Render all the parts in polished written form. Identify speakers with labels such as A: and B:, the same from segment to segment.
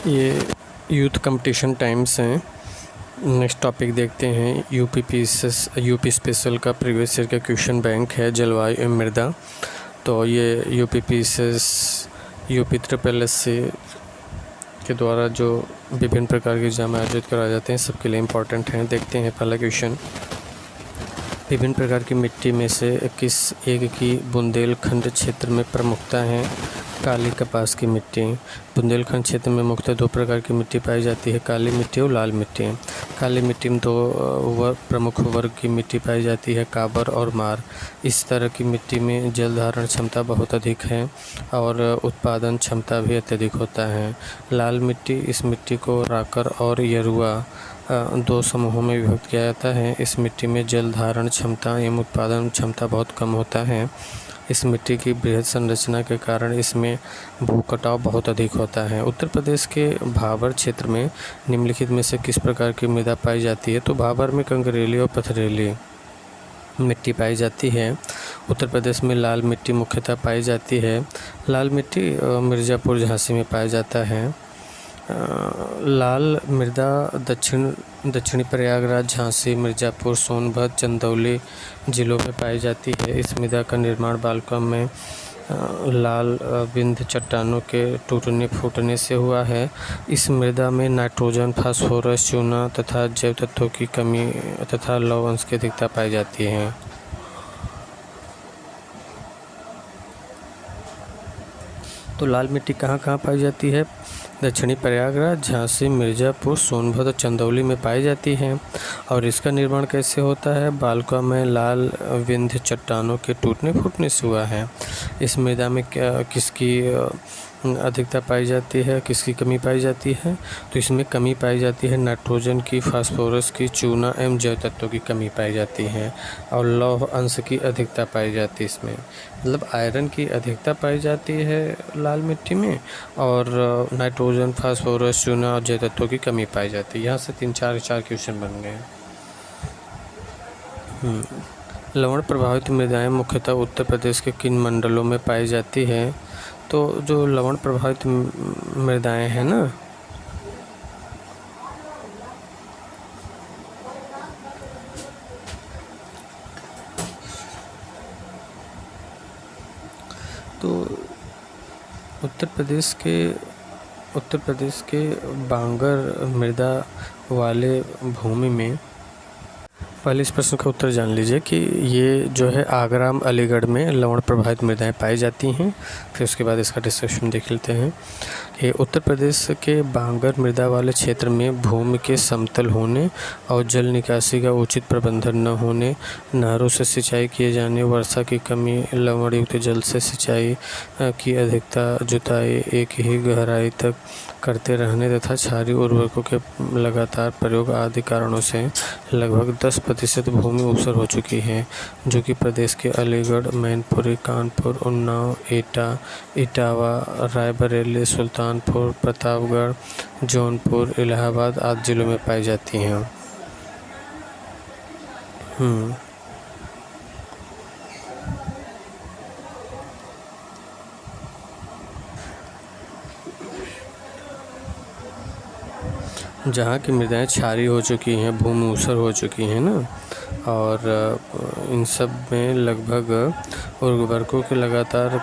A: ये youth competition times हैं। Next topic देखते हैं। यूपी स्पेशल का प्रीवियस ईयर का क्वेश्चन बैंक है जलवायु एवं मृदा। तो ये यूपी ट्रिपल एस के द्वारा जो विभिन्न प्रकार के एग्जाम आयोजित कराए जाते हैं सबके लिए इम्पोर्टेंट हैं। देखते हैं पहला क्वेश्चन। विभिन्न प्रकार की मिट्टी में से किस एक की बुंदेलखंड क्षेत्र में प्रमुखता है? काली कपास की मिट्टी। बुंदेलखंड क्षेत्र में मुख्यतः दो प्रकार की मिट्टी पाई जाती है, काली मिट्टी और लाल मिट्टी। काली मिट्टी में दो प्रमुख वर्ग की मिट्टी पाई जाती है, काबर और मार। इस तरह की मिट्टी में जल धारण क्षमता बहुत अधिक है और उत्पादन क्षमता भी अत्यधिक होता है। लाल मिट्टी, इस मिट्टी को राकर और यरुआ दो समूहों में विभक्त किया जाता है। इस मिट्टी में जल धारण क्षमता एवं उत्पादन क्षमता बहुत कम होता है। इस मिट्टी की बृहद संरचना के कारण इसमें भूकटाव बहुत अधिक होता है। उत्तर प्रदेश के भाबर क्षेत्र में निम्नलिखित में से किस प्रकार की मृदा पाई जाती है? तो भाबर में कंकरेली और पथरेली मिट्टी पाई जाती है। उत्तर प्रदेश में लाल मिट्टी मुख्यतः पाई जाती है। लाल मिट्टी मिर्ज़ापुर झांसी में पाया जाता है। लाल मृदा दक्षिणी प्रयागराज, झांसी, मिर्ज़ापुर, सोनभद्र, चंदौली जिलों में पाई जाती है। इस मृदा का निर्माण बालका में लाल विंध्य चट्टानों के टूटने फूटने से हुआ है। इस मृदा में नाइट्रोजन, फास्फोरस, चूना तथा जैव तत्वों की कमी तथा लौह अंश की अधिकता पाई जाती है। तो लाल मिट्टी कहाँ कहाँ पाई जाती है? दक्षिणी प्रयागराज, झांसी, मिर्ज़ापुर, सोनभद्र, चंदौली में पाई जाती है। और इसका निर्माण कैसे होता है? बालका में लाल विंध्य चट्टानों के टूटने फूटने से हुआ है। इस मृदा में किसकी अधिकता पाई जाती है, किसकी कमी पाई जाती है? तो इसमें कमी पाई जाती है नाइट्रोजन की, फास्फोरस की, चूना एवं जैव तत्वों की कमी पाई जाती है और लौह अंश की अधिकता पाई जाती है। इसमें मतलब आयरन की अधिकता पाई जाती है लाल मिट्टी में और नाइट्रोजन, फास्फोरस, चूना और जैव तत्वों की कमी पाई जाती है। यहाँ से तीन चार क्वेश्चन बन गए। लवण प्रभावित मृदाएं मुख्यतः उत्तर प्रदेश के किन मंडलों में पाई जाती है? तो जो लवण प्रभावित मृदाएं हैं ना, तो उत्तर प्रदेश के बांगर मृदा वाले भूमि में पहले इस प्रश्न का उत्तर जान लीजिए कि ये जो है आगरा, अलीगढ़ में लवण प्रभावित मृदाएं पाई जाती हैं। फिर उसके बाद इसका डिस्कशन देख लेते हैं कि उत्तर प्रदेश के बांगर मृदा वाले क्षेत्र में भूमि के समतल होने और जल निकासी का उचित प्रबंधन न होने, नहरों से सिंचाई किए जाने, वर्षा की कमी, लवण युक्त जल से सिंचाई की अधिकता, जुताई एक ही गहराई तक करते रहने तथा क्षारीय उर्वरकों के लगातार प्रयोग आदि कारणों से लगभग 10% भूमि ऊसर हो चुकी है, जो कि प्रदेश के अलीगढ़, मैनपुरी, कानपुर, उन्नाव, एटा, इटावा, रायबरेली, सुल्तानपुर, प्रतापगढ़, जौनपुर, इलाहाबाद आदि जिलों में पाई जाती हैं। जहाँ की मृदाएं क्षारीय हो चुकी हैं, भूमि ऊसर हो चुकी हैं ना, और इन सब में लगभग उर्वरकों के लगातार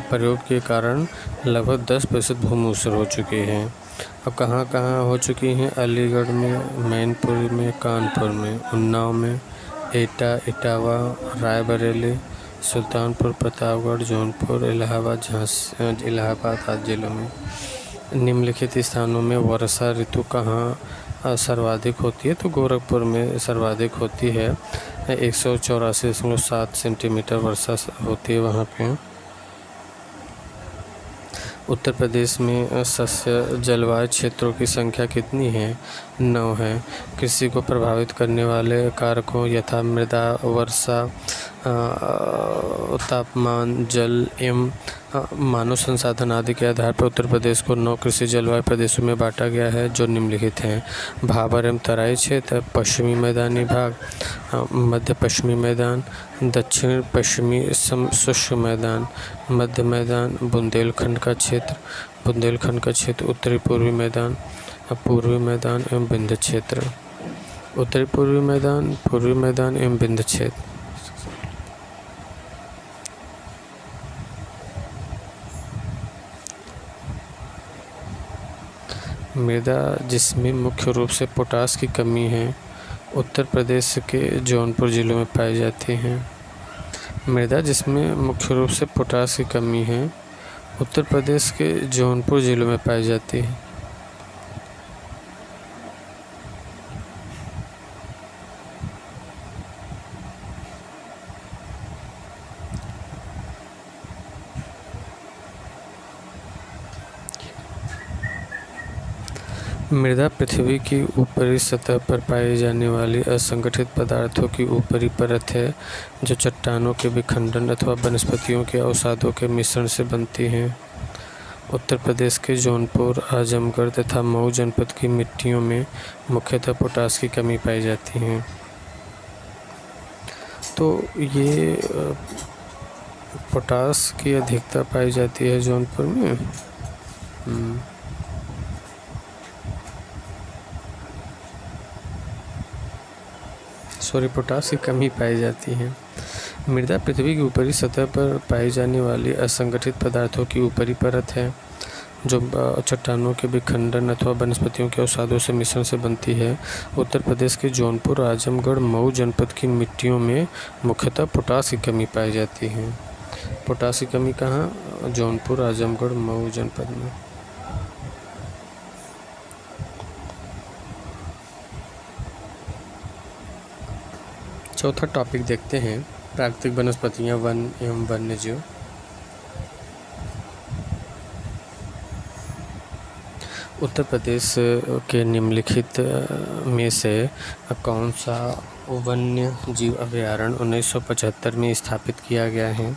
A: प्रयोग के कारण लगभग 10% भूमि ऊसर हो चुकी है। अब कहाँ कहाँ हो चुकी हैं? अलीगढ़ में, मैनपुरी में, कानपुर में, उन्नाव में, एटा, इटावा, रायबरेली, सुल्तानपुर, प्रतापगढ़, जौनपुर, इलाहाबाद, झांसी, इलाहाबाद आदि जिलों में। निम्नलिखित स्थानों में वर्षा ऋतु कहाँ सर्वाधिक होती है? तो गोरखपुर में सर्वाधिक होती है, 184.7 सेंटीमीटर वर्षा होती है वहाँ पे। उत्तर प्रदेश में सस्य जलवायु क्षेत्रों की संख्या कितनी है? 9 है। कृषि को प्रभावित करने वाले कारकों यथा मृदा, वर्षा, तापमान, जल एवं मानव संसाधन आदि के आधार पर उत्तर प्रदेश को 9 कृषि जलवायु प्रदेशों में बांटा गया है, जो निम्नलिखित हैं। भाबर एवं तराई क्षेत्र, पश्चिमी मैदानी भाग, मध्य पश्चिमी मैदान, दक्षिण पश्चिमी शुष्क मैदान, मध्य मैदान, बुंदेलखंड का क्षेत्र, उत्तरी पूर्वी मैदान, पूर्वी मैदान एवं विंध्य क्षेत्र, उत्तरी पूर्वी मैदान एवं विंध्य क्षेत्र। मृदा जिसमें मुख्य रूप से पोटास की कमी है, उत्तर प्रदेश के जौनपुर जिलों में पाई जाती है। मृदा जिसमें मुख्य रूप से पोटास की कमी है, उत्तर प्रदेश के जौनपुर जिलों में पाई जाती है। मृदा पृथ्वी की ऊपरी सतह पर पाई जाने वाली असंगठित पदार्थों की ऊपरी परत है, जो चट्टानों के विखंडन अथवा वनस्पतियों के अवसादों के मिश्रण से बनती हैं। उत्तर प्रदेश के जौनपुर, आजमगढ़ तथा मऊ जनपद की मिट्टियों में मुख्यतः पोटास की कमी पाई जाती है। तो ये पोटास की अधिकता पाई जाती है जौनपुर में। पोटास की कमी पाई जाती है। मृदा पृथ्वी की ऊपरी सतह पर पाई जाने वाली असंगठित पदार्थों की ऊपरी परत है, जो चट्टानों के विखंडन अथवा वनस्पतियों के अवसादों से मिश्रण से बनती है। उत्तर प्रदेश के जौनपुर, आजमगढ़, मऊ जनपद की मिट्टियों में मुख्यतः पोटास की कमी पाई जाती है। पोटास की कमी कहाँ? जौनपुर, आजमगढ़, मऊ जनपद में। चौथा टॉपिक देखते हैं, प्राकृतिक वनस्पतियाँ, वन एवं वन्यजीव। उत्तर प्रदेश के निम्नलिखित में से कौन सा वन्य जीव अभयारण्य 1975 में स्थापित किया गया है?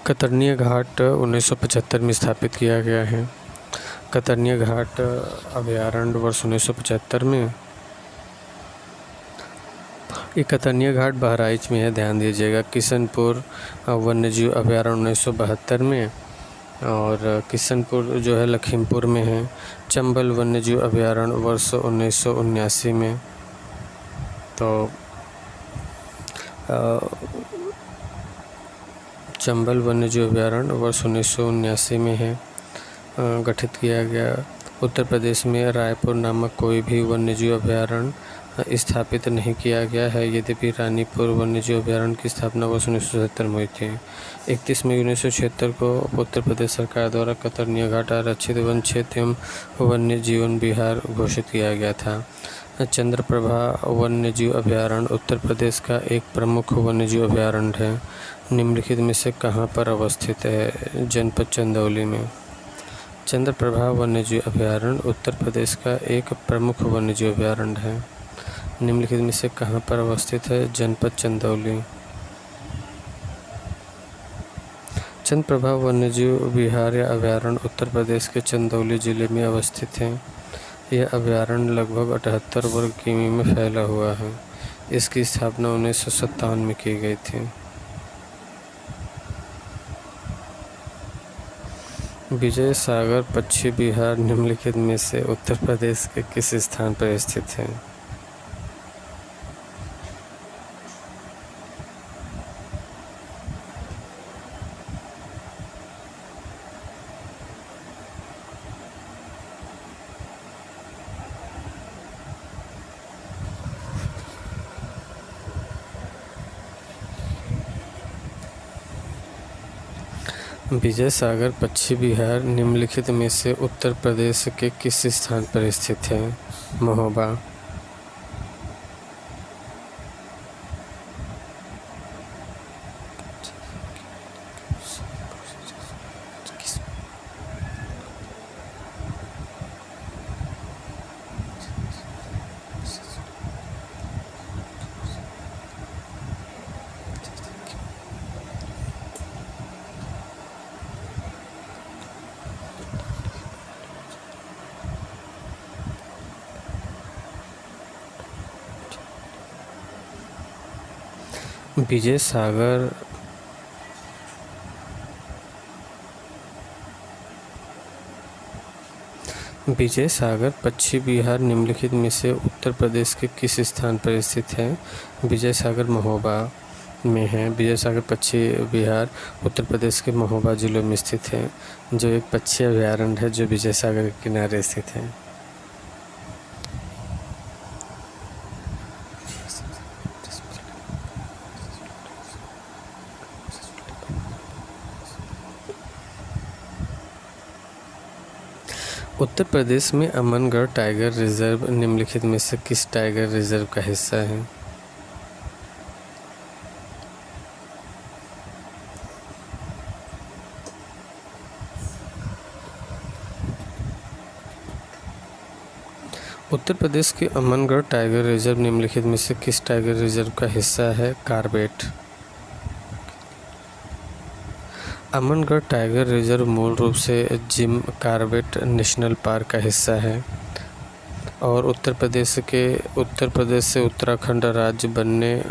A: कतरनिया घाट 1975 में स्थापित किया गया है। कतरनिया घाट अभयारण्य वर्ष 1975 में। ये कतरनिया घाट बहराइच में है, ध्यान दीजिएगा। किशनपुर वन्यजीव अभयारण्य 1972 में, और किशनपुर जो है लखीमपुर में है। चंबल वन्यजीव अभयारण्य वर्ष 1979 में। तो चंबल वन्यजीव अभयारण्य वर्ष 1979 में है, गठित किया गया। उत्तर प्रदेश में रायपुर नामक कोई भी वन्यजीव अभयारण्य स्थापित नहीं किया गया है, यद्यपि रानीपुर वन्यजीव अभयारण्य की स्थापना वर्ष 1977 में हुई थी। 31 मई 1976 को उत्तर प्रदेश सरकार द्वारा कतरनिया घाट आरक्षित वन क्षेत्र एवं वन्य जीवन विहार घोषित किया गया था। चंद्रप्रभा वन्यजीव अभयारण्य उत्तर प्रदेश का एक प्रमुख वन्यजीव अभयारण्य है। निम्नलिखित में से कहाँ पर अवस्थित है? जनपद चंदौली में। चंद्रप्रभा वन्यजीव अभयारण्य उत्तर प्रदेश का एक प्रमुख वन्यजीव अभयारण्य है। निम्नलिखित में से कहाँ पर अवस्थित है? जनपद चंदौली। चंद्रप्रभा वन्यजीव विहार या अभयारण्य उत्तर प्रदेश के चंदौली जिले में अवस्थित है। यह अभयारण्य लगभग 78 वर्ग किमी में फैला हुआ है। इसकी स्थापना 1957 में की गई थी। विजय सागर पक्षी विहार निम्नलिखित में से उत्तर प्रदेश के किस स्थान पर स्थित है? विजय सागर पक्षी विहार निम्नलिखित में से उत्तर प्रदेश के किस स्थान पर स्थित है? महोबा। विजय सागर पश्चिम बिहार निम्नलिखित में से उत्तर प्रदेश के किस स्थान पर स्थित है? विजय सागर महोबा में है। विजय सागर पश्चिम बिहार उत्तर प्रदेश के महोबा जिले में स्थित है, जो एक पक्षी अभयारण्य है जो विजय सागर के किनारे स्थित है। उत्तर प्रदेश में अमनगढ़ टाइगर रिजर्व निम्नलिखित में से किस टाइगर रिजर्व का हिस्सा है? उत्तर प्रदेश के अमनगढ़ टाइगर रिजर्व निम्नलिखित में से किस टाइगर रिजर्व का हिस्सा है? कॉर्बेट। अमनगढ़ टाइगर रिजर्व मूल रूप से जिम कॉर्बेट नेशनल पार्क का हिस्सा है और उत्तर प्रदेश से उत्तराखंड राज्य बनने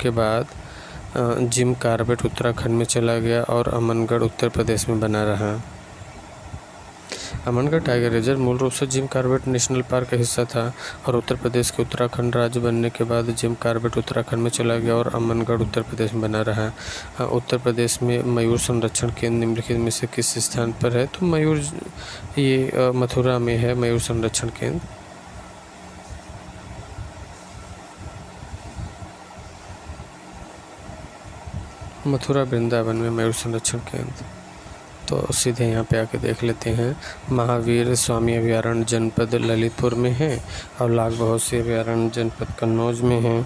A: के बाद जिम कॉर्बेट उत्तराखंड में चला गया और अमनगढ़ उत्तर प्रदेश में बना रहा। अमनगढ़ टाइगर रिजर्व मूल रूप से जिम कॉर्बेट नेशनल पार्क का हिस्सा था और उत्तर प्रदेश के उत्तराखंड राज्य बनने के बाद जिम कॉर्बेट उत्तराखंड में चला गया और अमनगढ़ उत्तर प्रदेश में बना रहा। उत्तर प्रदेश में मयूर संरक्षण केंद्र निम्नलिखित में से किस स्थान पर है? तो मयूर ये मथुरा में है मयूर संरक्षण केंद्र। मथुरा वृंदावन में मयूर संरक्षण केंद्र। तो सीधे यहाँ पे आके देख लेते हैं। महावीर स्वामी अभयारण्य जनपद ललितपुर में है और लाख बहोसी अभयारण्य जनपद कन्नौज में है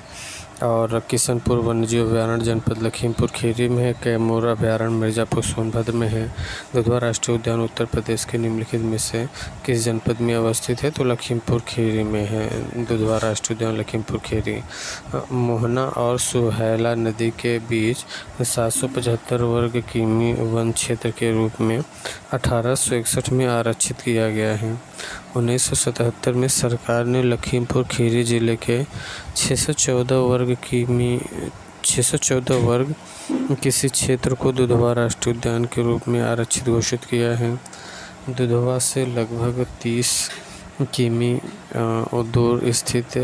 A: और किशनपुर वन्यजीव अभयारण्य जनपद लखीमपुर खीरी में है। कैमूर अभयारण्य मिर्ज़ापुर सोनभद्र में है। दुधवा राष्ट्रीय उद्यान उत्तर प्रदेश के निम्नलिखित में से किस जनपद में अवस्थित है? तो लखीमपुर खीरी में है दुधवा राष्ट्रीय उद्यान लखीमपुर खीरी। मोहना और सुहेला नदी के बीच 775 वर्ग किमी वन क्षेत्र के रूप में 1861 में आरक्षित किया गया है। 1977 में सरकार ने लखीमपुर खीरी जिले के 614 वर्ग किसी क्षेत्र को दुधवा राष्ट्रीय उद्यान के रूप में आरक्षित घोषित किया है। दुधवा से लगभग 30 किमी दूर स्थित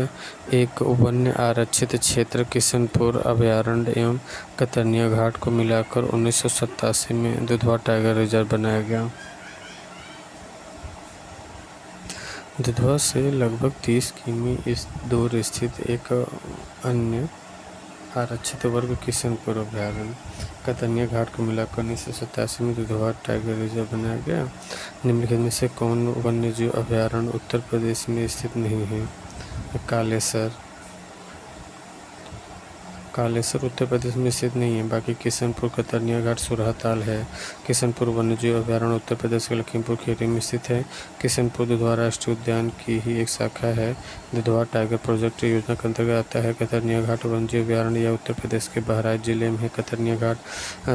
A: एक वन्य आरक्षित क्षेत्र किशनपुर अभयारण्य एवं कतरनिया घाट को मिलाकर 1987 में दुधवा टाइगर रिजर्व बनाया गया। दुधवा से लगभग 30 किमी दूर स्थित एक अन्य आरक्षित वर्ग किशनपुर अभयारण्य कतरनिया घाट को मिलाकर 1987 में दुधवा टाइगर रिजर्व बनाया गया। निम्नलिखित में से कौन वन्यजीव अभयारण्य उत्तर प्रदेश में स्थित नहीं है? कालेसर उत्तर प्रदेश में स्थित नहीं है। बाकी किशनपुर कतरनिया घाट सुरहताल है। किशनपुर वन्यजीव अभयारण्य उत्तर प्रदेश के लखीमपुर खीरी में स्थित है। किशनपुर दुधवा राष्ट्रीय उद्यान की ही एक शाखा है। दुधवा टाइगर प्रोजेक्ट योजना के अंतर्गत आता है। कतरनिया घाट वन्यजीव अभयारण्य यह उत्तर प्रदेश के बहराइच जिले में है। कतरनिया घाट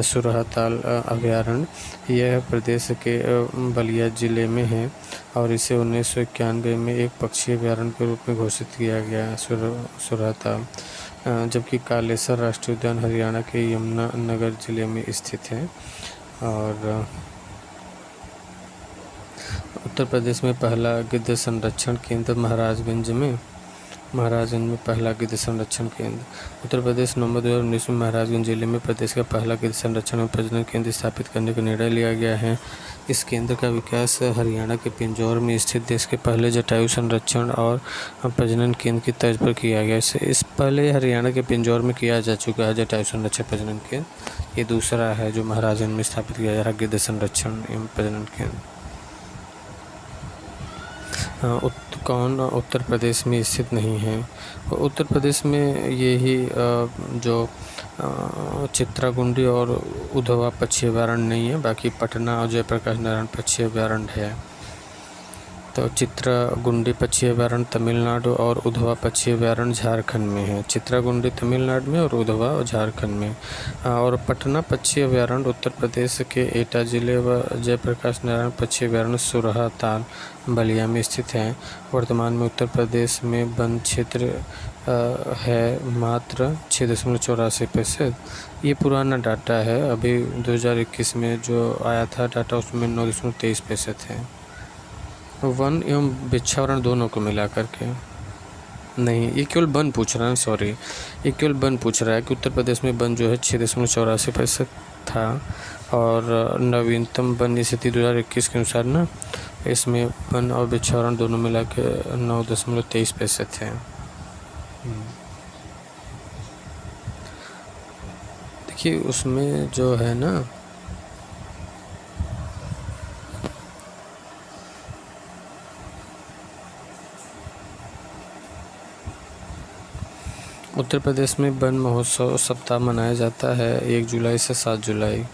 A: सुरहताल अभयारण्य यह प्रदेश के बलिया जिले में है और इसे 1991 में एक पक्षी अभयारण्य के रूप में घोषित किया गया सुरहताल। जबकि कालेसर राष्ट्रीय उद्यान हरियाणा के यमुनानगर जिले में स्थित है। और उत्तर प्रदेश में पहला गिद्ध संरक्षण केंद्र महाराजगंज में पहला गिद्ध संरक्षण केंद्र। उत्तर प्रदेश नवंबर 2019 में महाराजगंज जिले में प्रदेश का पहला गिद्ध संरक्षण और प्रजनन केंद्र स्थापित करने का निर्णय लिया गया है। इस केंद्र का विकास हरियाणा के पिंजौर में स्थित देश के पहले जटायु संरक्षण और प्रजनन केंद्र की तर्ज पर किया गया। इस पहले हरियाणा के पिंजौर में किया जा चुका है जटायु संरक्षण प्रजनन केंद्र। ये दूसरा है जो महाराजगंज में स्थापित किया जा रहा गिद्ध संरक्षण एवं प्रजनन केंद्र। कौन उत्तर प्रदेश में स्थित नहीं है? उत्तर प्रदेश में यही जो चित्राकुंडी और उधवा पक्षी अभयारण्य नहीं है। बाकी पटना और जयप्रकाश नारायण पक्षी अभयारण्य है। तो चित्रागुंडी पक्षी अभयारण्य तमिलनाडु और उधवा पक्षी अभयारण्य झारखंड में है। चित्रागुंडी तमिलनाडु में और उधवा झारखंड में। और पटना पक्षी अभयारण्य उत्तर प्रदेश के एटा जिले व जयप्रकाश नारायण पक्षी अभयारण्य सुरहा ताल बलिया में स्थित है। वर्तमान में उत्तर प्रदेश में वन क्षेत्र है मात्र 6.84%। ये पुराना डाटा है, अभी 2021 में जो आया था डाटा उसमें 9.23% है। वन एवं वृक्षावरण दोनों को मिला करके नहीं, ये केवल वन पूछ रहा है, सॉरी, ये केवल वन पूछ रहा है कि उत्तर प्रदेश में वन जो है 6.84% था और नवीनतम वन स्थिति 2021 के अनुसार ना इसमें वन और वृक्षावरण दोनों मिला के 9.23% है। देखिए उसमें जो है ना उत्तर प्रदेश में वन महोत्सव सप्ताह मनाया जाता है 1 जुलाई से 7 जुलाई।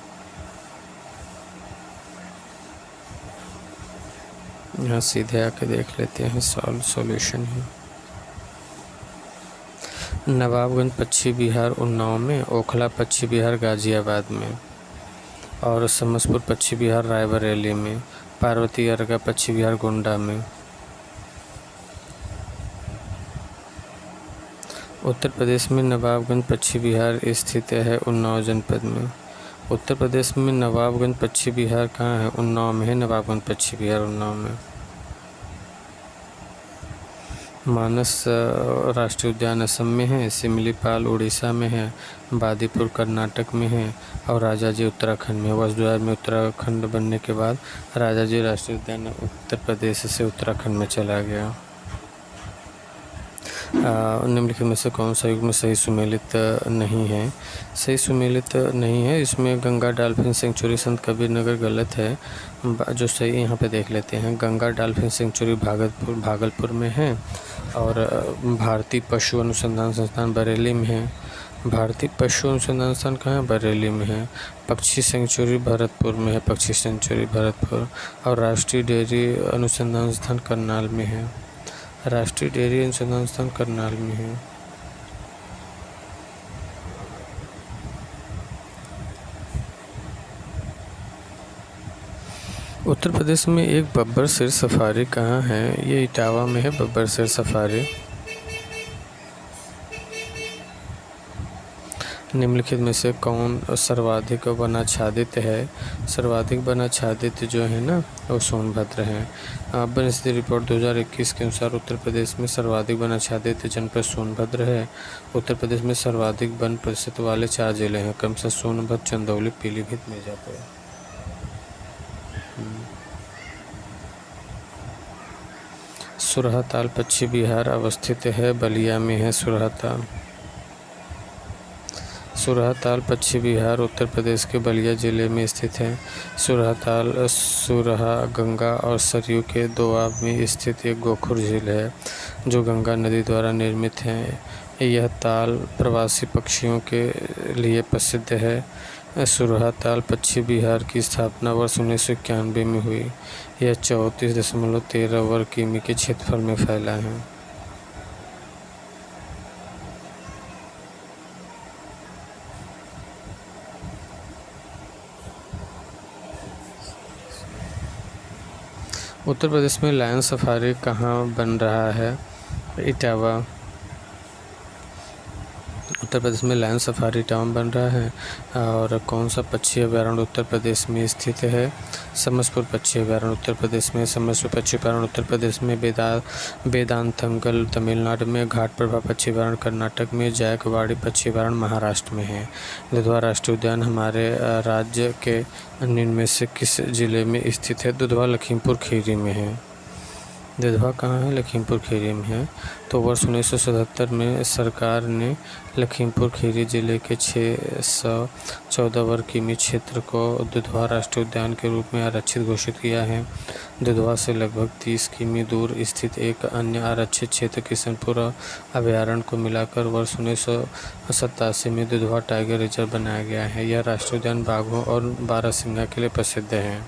A: यहाँ सीधे आके देख लेते हैं सॉल्यूशन है। नवाबगंज पश्चिम बिहार उन्नाव में, ओखला पश्चिम बिहार गाजियाबाद में और समसपुर पश्चिम बिहार रायबरेली में, पार्वती अर्गा पश्चिम बिहार गोंडा में। उत्तर प्रदेश में नवाबगंज पश्चिम बिहार स्थित है उन्नाव जनपद में। उत्तर प्रदेश में नवाबगंज पश्चिम बिहार कहाँ है? उन्नाव में है। नवाबगंज पश्चिम बिहार उन्नाव में। मानस राष्ट्रीय उद्यान असम में है, सिमलीपाल उड़ीसा में है, बादीपुर कर्नाटक में है और राजाजी उत्तराखंड में। वर्ष 2000 में उत्तराखंड बनने के बाद राजाजी राष्ट्रीय उद्यान उत्तर प्रदेश से उत्तराखंड में चला गया। निम्नलिखित में से कौन सा युग में सही सुमेलित नहीं है? सही सुमेलित नहीं है इसमें गंगा डॉल्फिन सेंचुरी संत कबीर नगर गलत है। जो सही यहाँ पे देख लेते हैं, गंगा डॉल्फिन सेंचुरी भागलपुर में है और भारतीय पशु अनुसंधान संस्थान बरेली में है। भारतीय पशु अनुसंधान संस्थान कहाँ है? बरेली में है। पक्षी सेंचुरी भरतपुर में है, पक्षी सेंचुरी भरतपुर। और राष्ट्रीय डेयरी अनुसंधान संस्थान करनाल में है। राष्ट्रीय डेयरी अनुसंधान संस्थान करनाल में है। उत्तर प्रदेश में एक बब्बर शेर सफारी कहाँ है? ये इटावा में है बब्बर शेर सफारी। निम्नलिखित में से कौन सर्वाधिक वनाच्छादित है? सर्वाधिक वनाच्छादित जो है ना वो सोनभद्र है। वन स्थिति रिपोर्ट 2021 के अनुसार उत्तर प्रदेश में सर्वाधिक वनाच्छादित जनपद सोनभद्र है। उत्तर प्रदेश में सर्वाधिक वन प्रतिशत वाले 4 जिले हैं, क्रमशः सोनभद्र, चंदौली, पीलीभीत, मिर्जापुर। सुरहा ताल पश्चिम बिहार अवस्थित है, बलिया में है सुरहा ताल। सुरहा ताल पश्चिम बिहार उत्तर प्रदेश के बलिया जिले में स्थित है। सुरहा ताल सुरहा, गंगा और सरयू के दोआब में स्थित एक गोखुर झील है जो गंगा नदी द्वारा निर्मित है। यह ताल प्रवासी पक्षियों के लिए प्रसिद्ध है। सुरहा ताल पश्चिम बिहार की स्थापना वर्ष 1991 में हुई। यह 34.13 वर्ग किमी के क्षेत्रफल में फैला है। उत्तर प्रदेश में लायन सफारी कहाँ बन रहा है? इटावा। उत्तर प्रदेश में लायन सफारी टाउन बन रहा है। और कौन सा पक्षी अभयारण्य उत्तर प्रदेश में स्थित है? समसपुर पक्षी अभयारण्य उत्तर प्रदेश में। समसपुर पक्षी अभयारण्य उत्तर प्रदेश में, वेदांतंगल तमिलनाडु में, घाटप्रभा पक्षी अभयारण्य कर्नाटक में, जायकवाड़ी पक्षी अभयारण्य महाराष्ट्र में है। दुधवा राष्ट्रीय उद्यान हमारे राज्य के निम्न में से किस जिले में स्थित है? दुधवा लखीमपुर खीरी में है। दुधवा कहाँ है? लखीमपुर खीरी में है। तो वर्ष 1977 में सरकार ने लखीमपुर खीरी जिले के 614 वर्ग किमी क्षेत्र को दुधवा राष्ट्रीय उद्यान के रूप में आरक्षित घोषित किया है। दुधवा से लगभग 30 किमी दूर स्थित एक अन्य आरक्षित क्षेत्र किशनपुर अभयारण्य को मिलाकर वर्ष 1987 में दुधवा टाइगर रिजर्व बनाया गया है। यह राष्ट्रीय उद्यान बाघों और बारहसिंगा के लिए प्रसिद्ध है।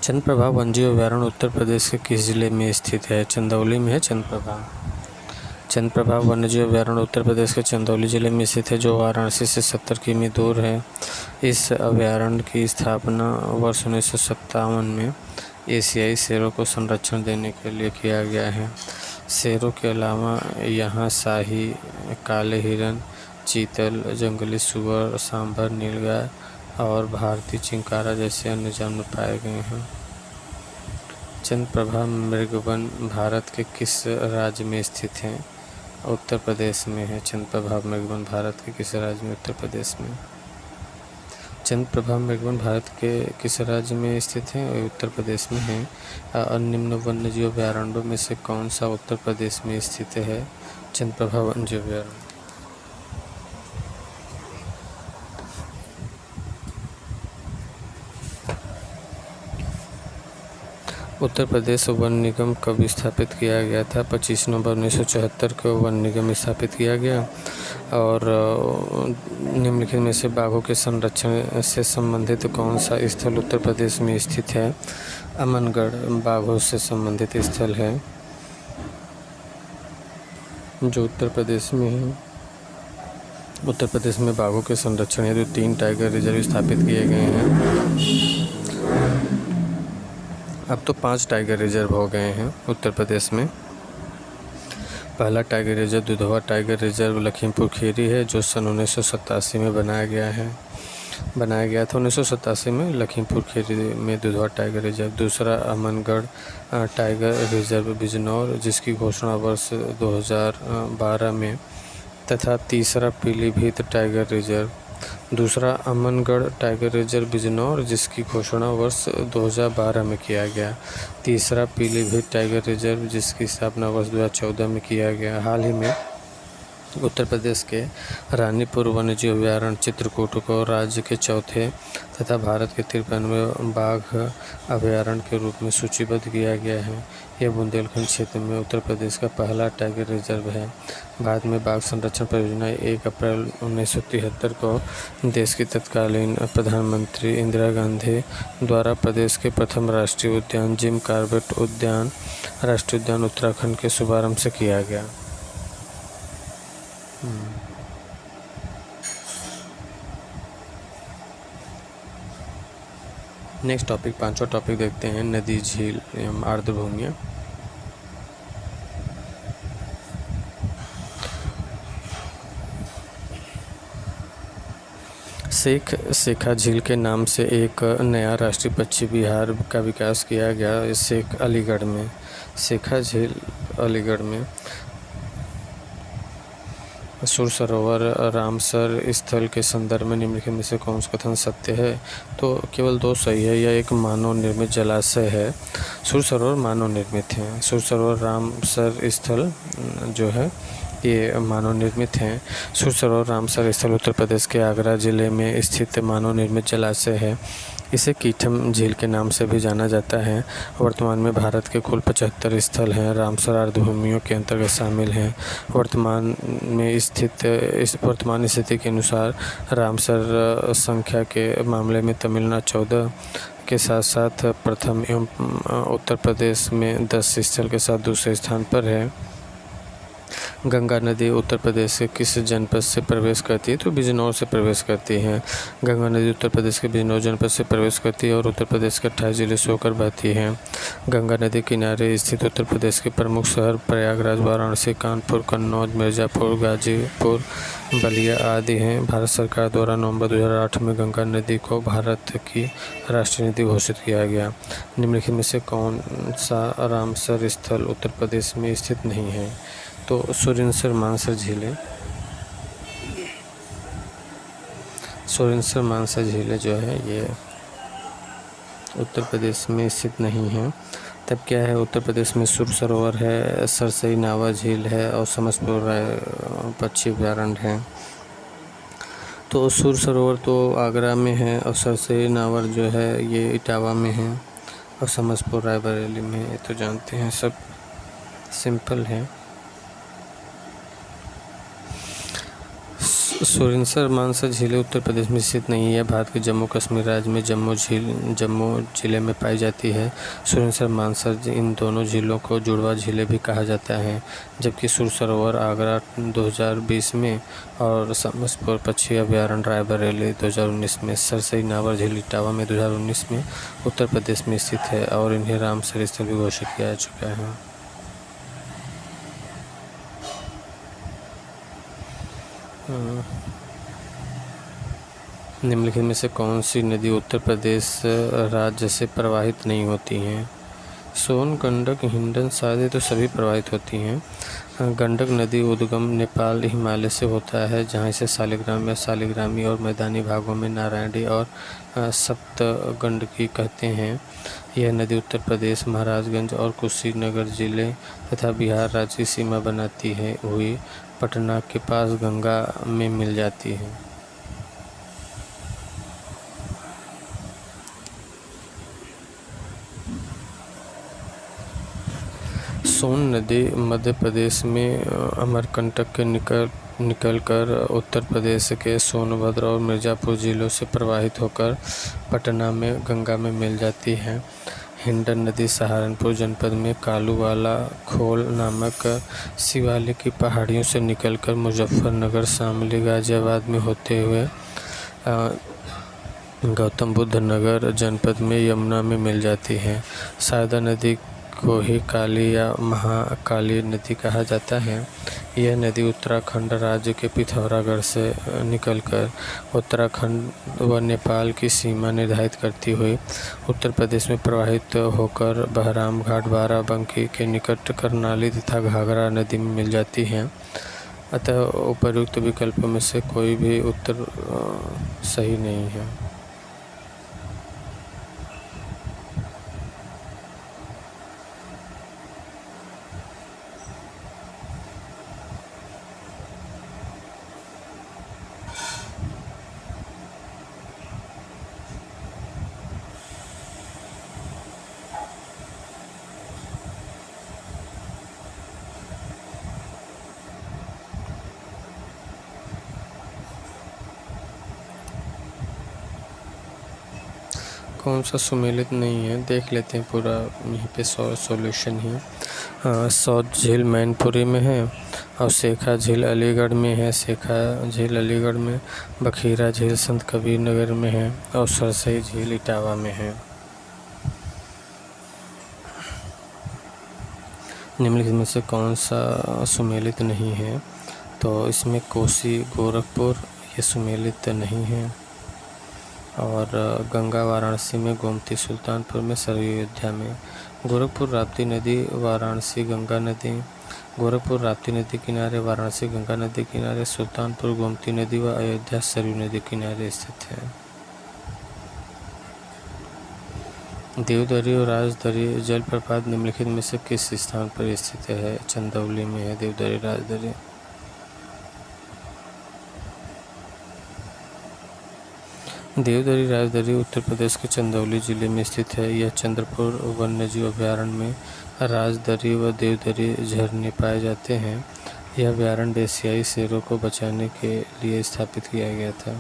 A: चंद्रप्रभा वन्यजीव अभयारण्य उत्तर प्रदेश के किस जिले में स्थित है? चंदौली में है चंद्रप्रभा। चंद्रप्रभा वन्यजीव अभयारण्य उत्तर प्रदेश के चंदौली जिले में स्थित है, जो वाराणसी से 70 किमी दूर है। इस अभयारण्य की स्थापना वर्ष 1957 में एशियाई शेरों को संरक्षण देने के लिए किया गया है। शेरों के अलावा यहाँ शाही, काले हिरन, चीतल, जंगली सुअर, सांभर, नीलगाय और भारतीय चिंकारा जैसे अन्य जानवर पाए गए हैं। चंद्रप्रभा मृगवन भारत के किस राज्य में स्थित है? उत्तर प्रदेश में है। चंद्रप्रभा मृगवन भारत के किस राज्य में? उत्तर प्रदेश में। चंद्रप्रभा मृगवन भारत के किस राज्य में स्थित है? उत्तर प्रदेश में है। निम्न वन्यजीव अभयारण्यों में से कौन सा उत्तर प्रदेश में स्थित है? चंद्रप्रभा वन्यजीव अभयारण्य। उत्तर प्रदेश वन निगम कब स्थापित किया गया था? 25 नवंबर 1974 को वन निगम स्थापित किया गया। और निम्नलिखित में से बाघों के संरक्षण से संबंधित कौन सा स्थल उत्तर प्रदेश में स्थित है? अमनगढ़ बाघों से संबंधित स्थल है जो उत्तर प्रदेश में है। उत्तर प्रदेश में बाघों के संरक्षण हेतु 3 टाइगर रिजर्व स्थापित किए गए हैं। अब तो 5 टाइगर रिजर्व हो गए हैं उत्तर प्रदेश में। पहला tiger reserve Dudhwa tiger reserve Lakhimpur Kheri है, जो सन 1987 में बनाया गया था 1987 में लखीमपुर खीरी में दुधवा टाइगर रिजर्व। दूसरा अमनगढ़ टाइगर रिजर्व बिजनौर, जिसकी घोषणा वर्ष 2012 में। तथा तीसरा पीलीभीत टाइगर रिजर्व। दूसरा अमनगढ़ टाइगर रिजर्व बिजनौर, जिसकी घोषणा वर्ष 2012 में किया गया। तीसरा पीलीभीत टाइगर रिजर्व, जिसकी स्थापना वर्ष 2014 में किया गया। हाल ही में उत्तर प्रदेश के रानीपुर वन्यजीव अभयारण्य चित्रकूट को राज्य के चौथे तथा भारत के 53वें बाघ अभयारण्य के रूप में सूचीबद्ध किया गया है। यह बुंदेलखंड क्षेत्र में उत्तर प्रदेश का पहला टाइगर रिजर्व है। भारत में बाघ संरक्षण परियोजना 1 अप्रैल 1973 को देश की तत्कालीन प्रधानमंत्री इंदिरा गांधी द्वारा प्रदेश के प्रथम राष्ट्रीय उद्यान जिम कॉर्बेट राष्ट्रीय उद्यान उत्तराखंड के शुभारंभ से किया गया। नेक्स्ट टॉपिक, 5वां टॉपिक देखते हैं, नदी, झील एवं आर्द्रभूमियाँ। शेखा झील के नाम से एक नया राष्ट्रीय पक्षी विहार का विकास किया गया शेखा झील अलीगढ़ में। सुर सरोवर रामसर स्थल के संदर्भ में निम्नलिखित में से कौन सा कथन सत्य है? तो केवल 2 सही है। यह एक मानव निर्मित जलाशय है। सुर सरोवर मानव निर्मित है। सुर सरोवर रामसर स्थल जो है ये मानव निर्मित हैं। सुर सरोवर रामसर स्थल उत्तर प्रदेश के आगरा जिले में स्थित मानव निर्मित जलाशय है। इसे कीठम झील के नाम से भी जाना जाता है। वर्तमान में भारत के कुल 75 स्थल हैं। रामसर आर्द्रभूमियों के अंतर्गत शामिल हैं। वर्तमान स्थिति के अनुसार रामसर संख्या के मामले में तमिलनाडु 14 के साथ साथ प्रथम एवं उत्तर प्रदेश में 10 स्थल के साथ दूसरे स्थान पर है। गंगा नदी उत्तर प्रदेश के किस जनपद से प्रवेश करती है? तो बिजनौर से प्रवेश करती है। गंगा नदी उत्तर प्रदेश के बिजनौर जनपद से प्रवेश करती है और उत्तर प्रदेश के 28 जिले से होकर बहती है। गंगा नदी किनारे स्थित उत्तर प्रदेश के प्रमुख शहर प्रयागराज, वाराणसी, कानपुर, कन्नौज, मिर्ज़ापुर, गाजीपुर, बलिया आदि हैं। भारत सरकार द्वारा नवंबर 2008 में गंगा नदी को भारत की राष्ट्रीय नदी घोषित किया गया। निम्नलिखित में से कौन सा रामसर स्थल उत्तर प्रदेश में स्थित नहीं है? तो सुरिनसर मानसर झीलें जो है ये उत्तर प्रदेश में स्थित नहीं है। तब क्या है? उत्तर प्रदेश में सुर सरोवर है, सरसई नावा झील है और समस्तपुर पक्षी अभयारण्य है। तो सुर सरोवर तो आगरा में है और सरसई नावर जो है ये इटावा में है और समस्तपुर रायबरेली में है। ये तो जानते हैं, सब सिंपल है। सुरिनसर मानसर झीलें उत्तर प्रदेश में स्थित नहीं है। भारत के जम्मू कश्मीर राज्य में जम्मू जिले में पाई जाती है। सुरिनसर मानसर इन दोनों झीलों को जुड़वा झीलें भी कहा जाता है। जबकि सुर सरोवर आगरा 2020 में और समसपुर पक्षी अभयारण्य रायबरेली 2019 में, सरसई नावर झील इटावा में 2019 में उत्तर प्रदेश में स्थित है और इन्हें रामसर स्थल भी घोषित किया जा चुका है। निम्नलिखित में से कौन सी नदी उत्तर प्रदेश राज्य से प्रवाहित नहीं होती हैं? सोन, गंडक, हिंडन, शायद तो सभी प्रवाहित होती हैं। गंडक नदी उद्गम नेपाल हिमालय से होता है, जहाँ इसे शालिग्राम या शालिग्रामी और मैदानी भागों में नारायणी और सप्तगंडकी कहते हैं। यह नदी उत्तर प्रदेश, महाराजगंज और कुशीनगर जिले तथा बिहार राज्य की सीमा बनाती है हुई पटना के पास गंगा में मिल जाती है। सोन नदी मध्य प्रदेश में अमरकंटक के निकलकर उत्तर प्रदेश के सोनभद्र और मिर्ज़ापुर जिलों से प्रवाहित होकर पटना में गंगा में मिल जाती है। हिंडन नदी सहारनपुर जनपद में कालूवाला खोल नामक शिवालिक की पहाड़ियों से निकलकर मुजफ्फरनगर, शामली, गाजियाबाद में होते हुए गौतम बुद्ध नगर जनपद में यमुना में मिल जाती है। शारदा नदी को ही काली या महाकाली नदी कहा जाता है। यह नदी उत्तराखंड राज्य के पिथौरागढ़ से निकलकर उत्तराखंड व नेपाल की सीमा निर्धारित करती हुई उत्तर प्रदेश में प्रवाहित होकर बहराम घाट, बाराबंकी के निकट करनाली तथा घाघरा नदी में मिल जाती है। अतः उपर्युक्त विकल्पों में से कोई भी उत्तर सही नहीं है। कौन सा सुमेलित नहीं है, देख लेते हैं पूरा यहीं पे सॉल्यूशन है। सौत झील मैनपुरी में है और शेखा झील अलीगढ़ में है। शेखा झील अलीगढ़ में, बखीरा झील संत कबीर नगर में है और सरसई झील इटावा में है। निम्नलिखित में से कौन सा सुमेलित नहीं है? तो इसमें कोसी गोरखपुर ये सुमेलित नहीं है और गंगा वाराणसी में, गोमती सुल्तानपुर में, सरयू अयोध्या में। गोरखपुर राप्ती नदी, वाराणसी गंगा नदी। गोरखपुर राप्ती नदी किनारे, वाराणसी गंगा नदी किनारे, सुल्तानपुर गोमती नदी व अयोध्या सरयू नदी किनारे स्थित है। देवदरी और राजदरी जलप्रपात निम्नलिखित में से किस स्थान पर स्थित है? चंदौली में है देवदरी राजदरी। देवदरी राजदरी उत्तर प्रदेश के चंदौली जिले में स्थित है। यह चंद्रपुर वन्यजीव अभयारण्य में राजदरी व देवदरी झरने पाए जाते हैं। यह अभयारण्य एशियाई शेरों को बचाने के लिए स्थापित किया गया था।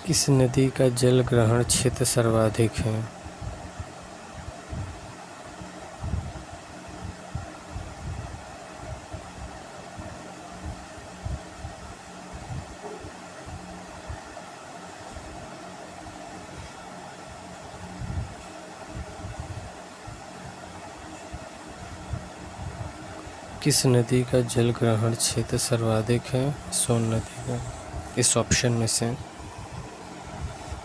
A: किस नदी का जल ग्रहण क्षेत्र सर्वाधिक है? किस नदी का जल ग्रहण क्षेत्र सर्वाधिक है? सोन नदी का। इस ऑप्शन में से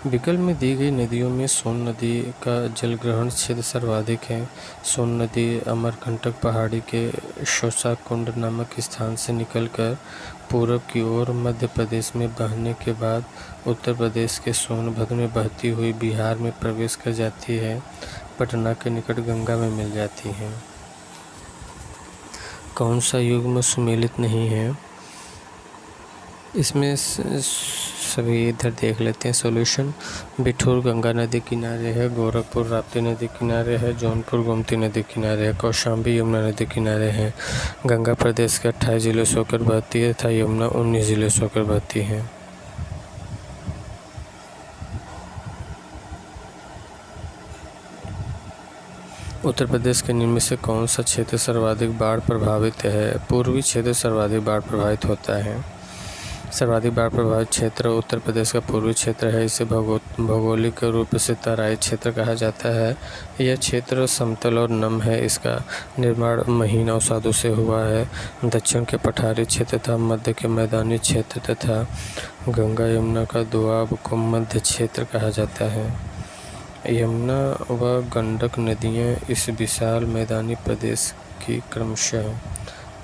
A: विकल्प में दी गई नदियों में सोन नदी का जलग्रहण क्षेत्र सर्वाधिक है। सोन नदी अमरकंटक पहाड़ी के शोषा कुंड नामक स्थान से निकलकर पूरब की ओर मध्य प्रदेश में बहने के बाद उत्तर प्रदेश के सोनभद्र में बहती हुई बिहार में प्रवेश कर जाती है। पटना के निकट गंगा में मिल जाती है। कौन सा युग्म सुमेलित नहीं है? इसमें सभी इधर देख लेते हैं सॉल्यूशन। बिठूर गंगा नदी किनारे है, गोरखपुर राप्ती नदी किनारे है, जौनपुर गोमती नदी किनारे है, कौशाम्बी यमुना नदी किनारे है। गंगा प्रदेश के 28 जिलों से होकर बहती है तथा यमुना 19 जिलों से होकर बहती है। उत्तर प्रदेश के निम्न में से कौन सा क्षेत्र सर्वाधिक बाढ़ प्रभावित है? पूर्वी क्षेत्र सर्वाधिक बाढ़ प्रभावित होता है। सर्वाधिक बाढ़ प्रभावित क्षेत्र उत्तर प्रदेश का पूर्वी क्षेत्र है। इसे भौगोलिक रूप से तराई क्षेत्र कहा जाता है। यह क्षेत्र समतल और नम है। इसका निर्माण महीन अवसादों से हुआ है। दक्षिण के पठारी क्षेत्र तथा मध्य के मैदानी क्षेत्र तथा गंगा यमुना का दोआब को मध्य क्षेत्र कहा जाता है। यमुना व गंडक नदियाँ इस विशाल मैदानी प्रदेश की क्रमशः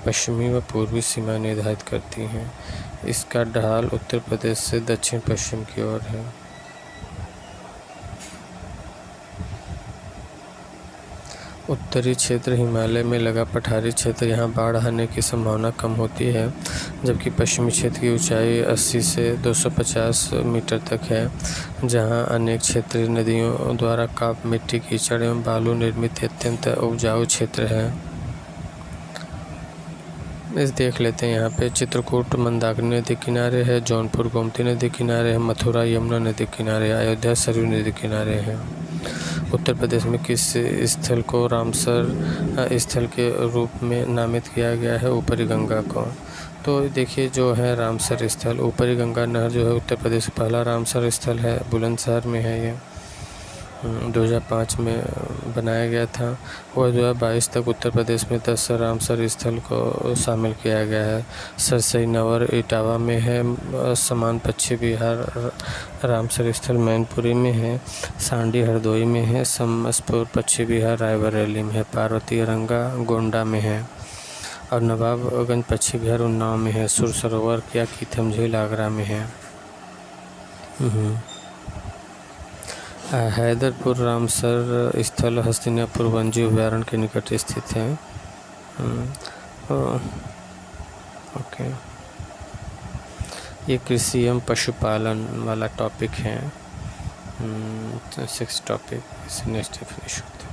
A: पश्चिमी व पूर्वी सीमा निर्धारित करती हैं। इसका ढाल उत्तर प्रदेश से दक्षिण पश्चिम की ओर है। उत्तरी क्षेत्र हिमालय में लगा पठारी क्षेत्र, यहाँ बाढ़ आने की संभावना कम होती है, जबकि पश्चिमी क्षेत्र की ऊंचाई 80 से 250 मीटर तक है, जहाँ अनेक क्षेत्रीय नदियों द्वारा काप मिट्टी, कीचड़ एवं बालू निर्मित अत्यंत उपजाऊ क्षेत्र है। इस देख लेते हैं यहाँ पे चित्रकूट मंदाकिनी नदी किनारे है, जौनपुर गोमती नदी किनारे है, मथुरा यमुना नदी किनारे, अयोध्या सरयू नदी किनारे है। उत्तर प्रदेश में किस स्थल को रामसर स्थल के रूप में नामित किया गया है? ऊपरी गंगा को। तो देखिए जो है रामसर स्थल, ऊपरी गंगा नहर जो है उत्तर प्रदेश का पहला रामसर स्थल है, बुलंदशहर में है। ये 2005 में बनाया गया था। और 2022 तक उत्तर प्रदेश में 10 रामसर स्थल को शामिल किया गया है। सरसई नवर इटावा में है, समान पश्चिम बिहार रामसर स्थल मैनपुरी में है, सांडी हरदोई में है, समसपुर पश्चिम बिहार रायबरेली में है, पार्वती रंगा गोंडा में है और नवाबगंज पश्चिम बिहार उन्नाव में है, सुर सरोवर क्या कीथम झील आगरा में है। हैदरपुर रामसर स्थल हस्तिनापुर वन्यजीव अभयारण्य के निकट स्थित है। ओके, ये कृषि एवं पशुपालन वाला टॉपिक है। 6 टॉपिक, नेक्स्ट डेफिनेशन।